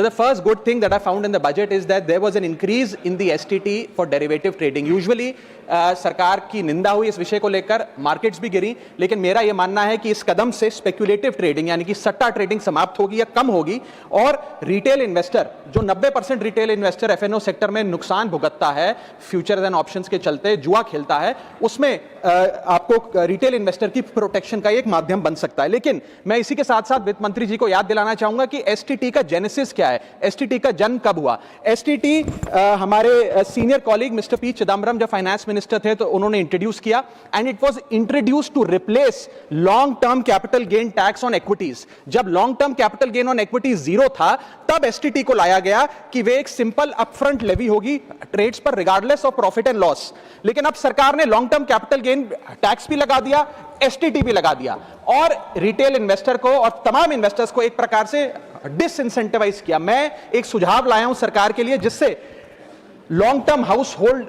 So the first good thing that I found in the budget is that there was an increase in the STT for derivative trading. Usually सरकार की निंदा हुई इस विषय को लेकर, मार्केट्स भी गिरी, लेकिन मेरा यह मानना है कि इस कदम से स्पेक्युलेटिव ट्रेडिंग यानी कि सट्टा ट्रेडिंग समाप्त होगी या कम होगी और रिटेल इन्वेस्टर जो 90% रिटेल इन्वेस्टर एफएनओ सेक्टर में नुकसान भुगतता है फ्यूचर्स एंड ऑप्शंस के चलते, जुआ खेलता है, उसमें आपको रिटेल इन्वेस्टर की प्रोटेक्शन का एक माध्यम बन सकता है। लेकिन मैं इसी के साथ साथ वित्त मंत्री जी को याद दिलाना चाहूंगा कि एसटीटी का जेनेसिस क्या है, एसटीटी का जन्म कब हुआ। एसटीटी हमारे senior colleague mister P Chidambaram जब फाइनेंस मिनिस्टर थे तो उन्होंने इंट्रोड्यूस किया and it was introduced to replace long term capital gain tax on equities. जब long term capital gain on equities zero था तब एसटीटी को लाया गया कि वे एक सिंपल अपफ्रंट लेवी होगी ट्रेड्स पर regardless of profit and loss. लेकिन अब सरकार ने long term capital gain tax भी लगा दिया, एसटीटी भी लगा दिया और रिटेल इन्वेस्टर को और तमाम इन्वेस्टर्स को एक प्रकार से डिसइंसेंटिवाइज किया। मैं एक सुझाव लाया हूं सरकार के लिए जिससे long term house hold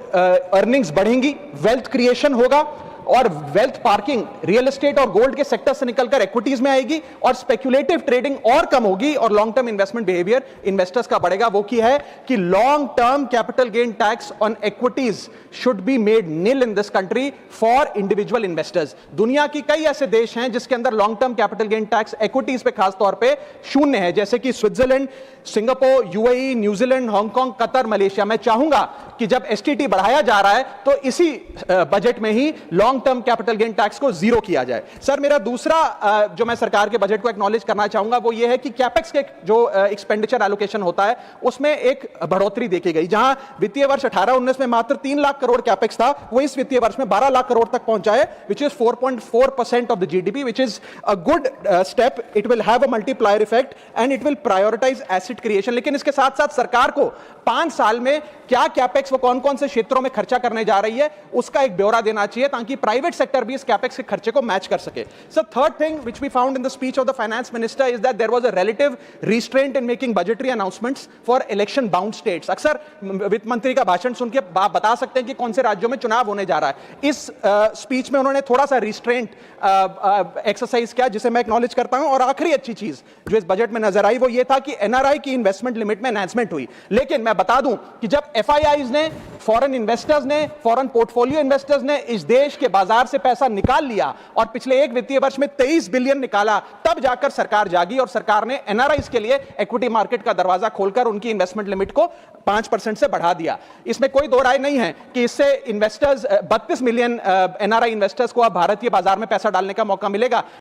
earnings बढ़ेंगी, वेल्थ क्रिएशन होगा और वेल्थ पार्किंग रियल एस्टेट और गोल्ड के सेक्टर से निकलकर इक्विटीज में आएगी और स्पेक्युलेटिव ट्रेडिंग और कम होगी और long term investment behaviour investors का बढ़ेगा। वो की है कि long term capital gain tax on equities should be made nil in this country for individual investors. दुनिया की कई ऐसे देश हैं जिसके अंदर long term capital gain tax equities पे खास तौर पे शून्य है, जैसे कि Switzerland, Singapore, UAE, New Zealand, Hong Kong, Qatar, Malaysia. मैं चाहूंगा कि जब एसटीटी बढ़ाया जा रहा है तो इसी बजट में ही long term capital gain tax को जीरो किया जाए। सर मेरा दूसरा जो मैं सरकार के बजट को एक्नॉलेज करना चाहूंगा वो ये है कि कैपेक्स के जो एक्सपेंडिचर एलोकेशन होता है उसमें एक बढ़ोतरी देखी गई। जहां वित्तीय वर्ष 18-19 में मात्र 3 लाख करोड़ कैपेक्स था, वो इस वित्तीय वर्ष में 12 लाख करोड़ तक पहुंचा है, which is 4.4% of the GDP, which is a good step. It will have a multiplier effect and it will prioritise asset creation. लेकिन इसके साथ साथ सरकार को 5 साल में क्या कैपेक्स वो कौन कौन से क्षेत्रों में खर्चा करने जा रही है उसका एक ब्यौरा देना चाहिए ताकि प्राइवेट सेक्टर भी इस कैपेक्स के खर्चे को मैच कर सके। Sir third thing which we found in the speech of the finance minister is that there was a relative restraint in making budgetary announcements for election bound states. अक्सर वित्त मंत्री का भाषण सुन के आप बता सकते हैं कि कौन से राज्यों में चुनाव होने जा रहा है। इस स्पीच में उन्होंने थोड़ा सा रिस्ट्रेंट एक्सरसाइज किया जिसे मैं एक्नॉलेज करता हूं। और आखिरी अच्छी चीज जो इस बजट में नजर आई वो ये था कि एनआरआई की इन्वेस्टमेंट लिमिट में एनहांसमेंट हुई। लेकिन मैं बता दूं कि जब एफआईआईज ने, फॉरेन इन्वेस्टर्स ने, फॉरेन पोर्टफोलियो इन्वेस्टर्स ने इस देश के बाजार से पैसा निकाल लिया और पिछले एक वित्तीय वर्ष में 23 बिलियन निकाला, तब जाकर सरकार जागी और सरकार ने एनआरआईज के लिए इक्विटी मार्केट का दरवाजा खोलकर उनकी इन्वेस्टमेंट लिमिट को 5% से बढ़ा दिया। इसमें कोई दो राय नहीं है कि इससे इन्वेस्टर्स 32 मिलियन एनआरआई इन्वेस्टर्स को अब भारतीय बाजार में पैसा डालने का मौका मिलेगा।